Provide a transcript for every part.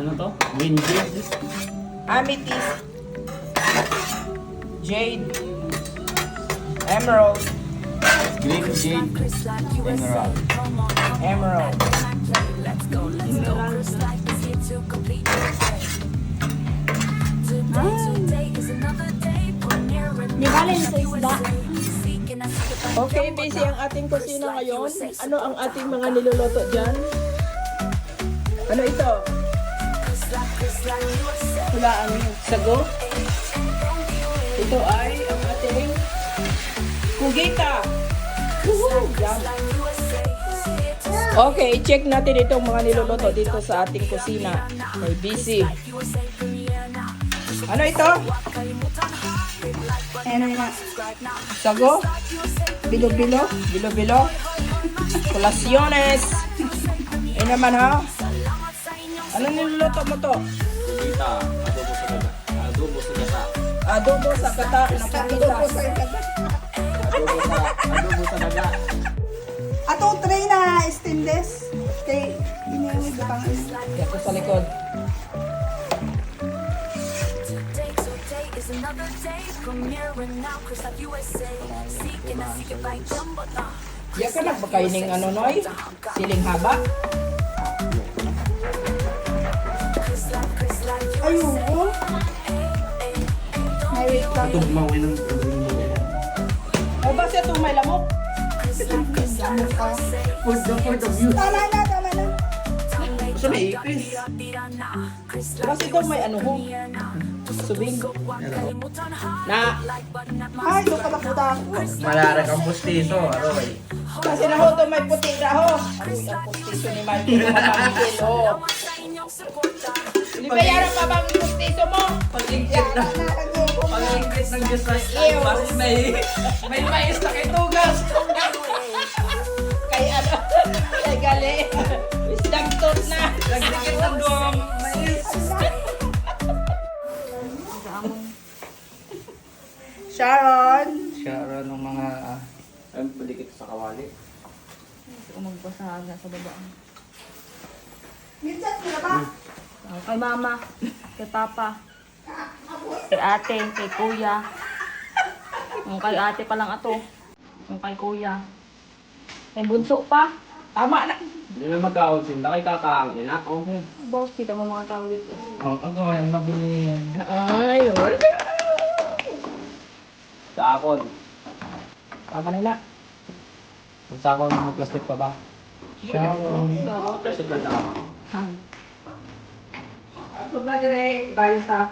Ano to? Windy. Amethyst, Jade, Emerald, Green Jade. Emerald. Emerald. Di ba rin sa isda? Okay, busy ang ating kusina ngayon. Ano ang ating mga niluluto dyan? Ano ito? Wala ang Sago? Ito ay ang ating kugita. Woohoo! Yum. Okay, check natin itong mga niluluto dito sa ating kusina. May busy. Ano ito? ano na. Sago? Bilo-bilo? Bilo-bilo? Colaciones. Ayun naman ha. Ano niluluto mo to? Kita. Adobo sa gata. Adobo sa kata ng pakita. Adobo sa daga. Atong tray na stainless. Kay iniwi ba pang Ito sa likod. Yan ka nagpakaining ano noy? Siling haba? ayoko. May wait lang. Tugmawin ng O ba siya itong may lamok? Lamok ka. for the view. Tama na, tama na. Gusto may ipis. Kasi itong may ano ho? Subing. Na, Ay, yung kalakuta. Malarag ang pustiso. Aroy. kasi na ho itong may puti na ho. Aroy, ang pustiso ni Michael. Mamangkil ho. Libayaran pa bang pustiso mo? Pag-ingkit na. Pag-ingkit ng Diyos na Ew. kasi may mais na kay Tugas. Kay ano? Kay gali. Isdang tot na. Nagdikit ng duwang mais. Sharon. Sharon ng mga ang palikit sa kawali. Magpasaga sa baba. Minsan sila ba? Kay mama, kay papa, kay ate, kay kuya. Yung kay ate pa lang ato. Yung kay kuya. May bunso pa. Tama na. Hindi na magkaunsin. Nakay kakaangin ako. Boss, kita mo mga tao dito. Ako yung nabili. Ay, wala. Sa akon. Tama nila. Sa akon, may plastic pa ba? Sharon. Plastic ba na? Ako ba dire? Bayo sa.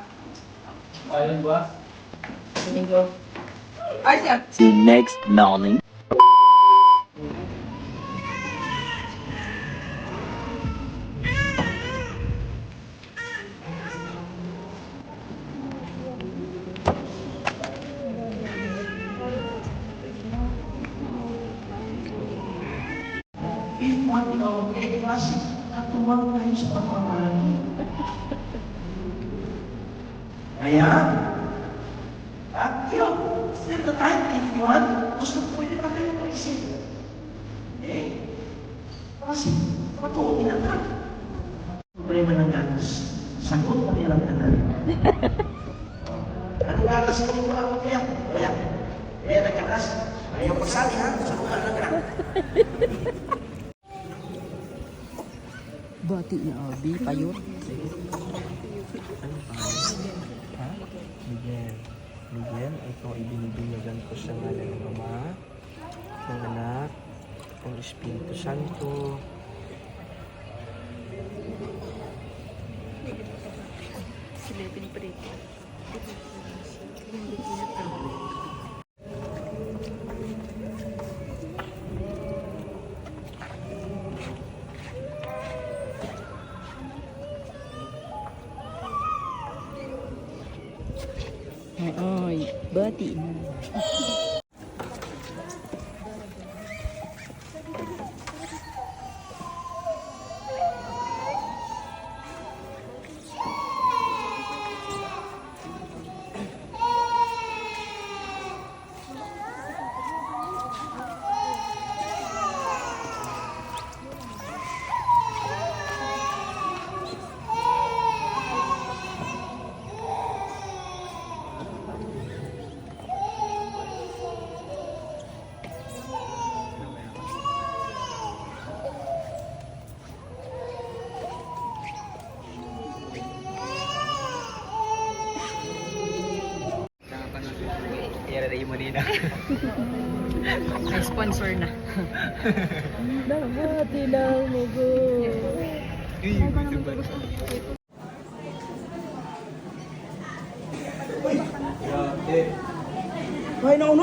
Ayun ba? Linggo. Ay, siya. The next morning. Ayan. At yun, at the time, if you want, gusto pwede pa kayo mag-isip. Eh, kasi, patuloy na ka. Problema ng ganas. Sagot na nilang ganas. Ano ganas ko mo ako kaya? Kaya nagkanas. Ayaw magsabi ha, sagot ka lang ka. Bati na Abi, payot. Miguel. Miguel, ito ibinibinyagan ko sa ngalan ng Ama, ng Anak, ng Espiritu Santo. Silipin pa rin. Ay, bati na. sponsor na. Dahati ng mugo. Hoy, no.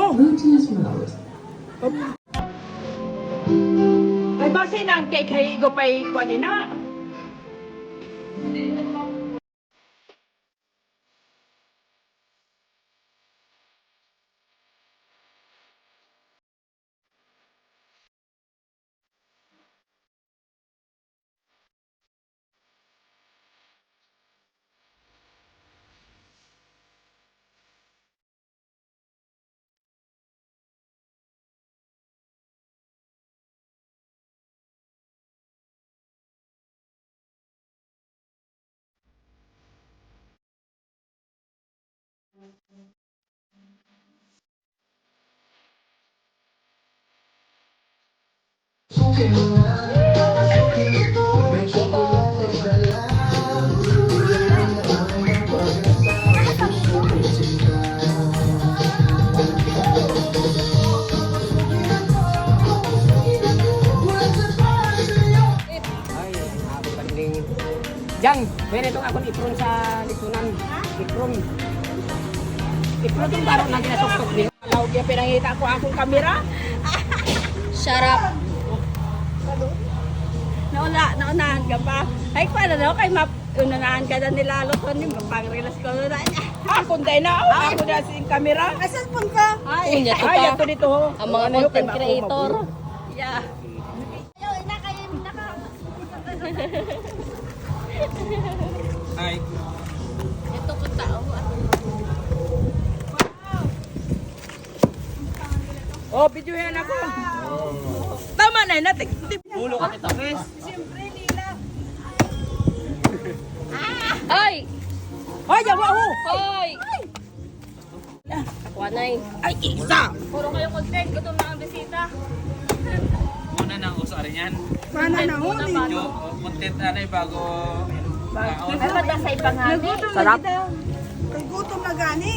Ay, base na ang cake hay go pa'y kuwanin na. Ay, ako paling... Jang, pwede itong akong ipron sa likunan. Ipron. Ipron itong baro na ginasok-tok din. Alaw kaya pinangita ko akong kamera. Shut up. Naunahan ka pa. Ay, paano daw kay unahan ka na nila luton yung pang-relax ko na. Ako din na. Ako na si kamera. Asan pun ka? Ay, ito Ay, pa. ato dito ho. Ang mga Ano yun, content kay creator. Yeah. Hi. Ito ko tao. Oh, video yan ako. Tama na, natin. Ulo ka kita, Chris. Ay! Ay, yawa ho. Ay! Wanay. Ay, isa. Puro kayo content. Gutom na ang bisita. Muna na ako sa yan. Sana na ho. Medyo content bago kaon. Ano ba sa ibang hangin? Sarap. Kay gutom na gani.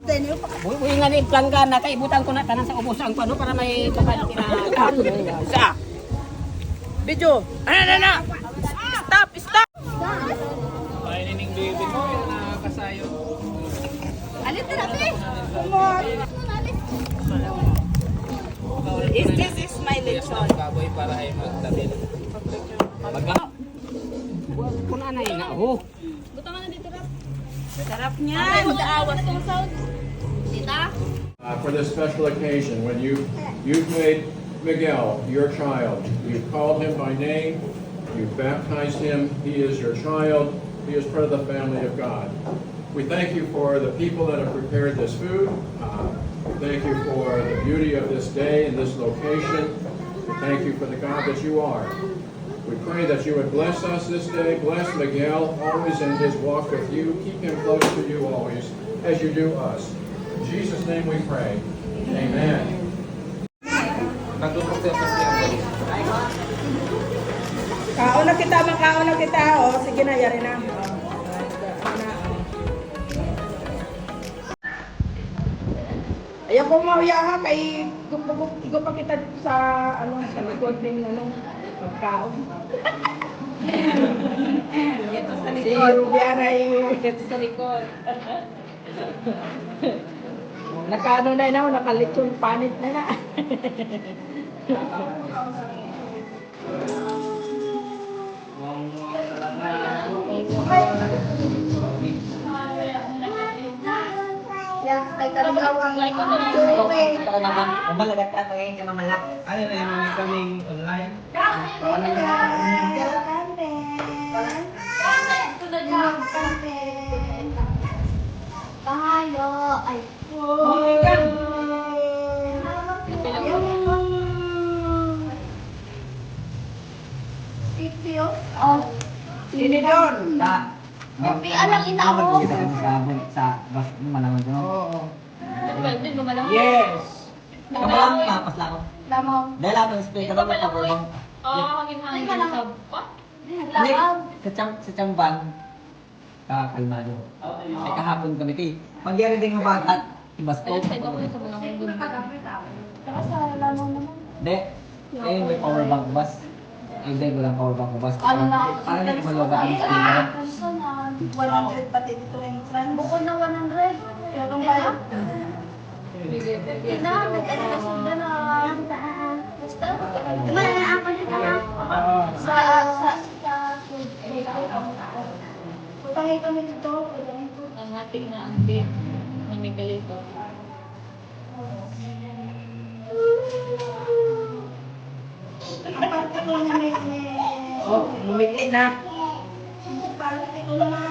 Then yung Uy nga ni plan ka na kaibutan ko na tanan sa ubusan ko ano para may bakal na Isa. Video. Ano. Stop. Ay, nining baby mo, yung nakakasayo. This is my lechon. Baboy para ay magtabil. kuna na ina oh. Gutom na dito rap. Sarap niya. Ay, mag-aawas tong sound. Tita? For this special occasion, when you've made Miguel your child, you've called him by name, you've baptized him, he is your child, he is part of the family of God. We thank you for the people that have prepared this food. We thank you for the beauty of this day and this location. We thank you for the God that you are. We pray that you would bless us this day, bless Miguel always in his walk with you, keep him close to you always, as you do us. In Jesus' name we pray. Amen. Nagtutok siya kasi ang balik. Makaon na kita. Oh, sige na, yari na. Ayaw ko mauya ha, kay gusto pa kita sa likod ng pagkaon. Si Rubiana ito sa likod. Nakaano na nakalitsong panit na. Ano na yung kaming online? Tayo. Ay. Oh, Sini doon. Pepe, alang ina mo. Sa bas malaman ko. Oo. Pwede mo malang. Yes. Kamalang papas lang. Lamaw. Dahil ako speak ka dapat ako. Oo, maging hangin sa pa. Sa Chamban. Kalmado. Ay kahapon kami ti. Magyari din ng bata at ibas ko. Ayun, sa ibang sa mga Hindi. Eh, may power bank bus. Ay, hindi, walang power bank bus. Paano hindi ko malobat ang speaker? 100 pati dito yung friend. Bukod na 100. Yung kaya? Hindi na, nag-ano na sila na. Basta, ako dito na. Sa Putangin kami dito. Ang ating na auntie. Namimili ko. Ang parte ko na may... Oh, lumikli na. Ang parte ko na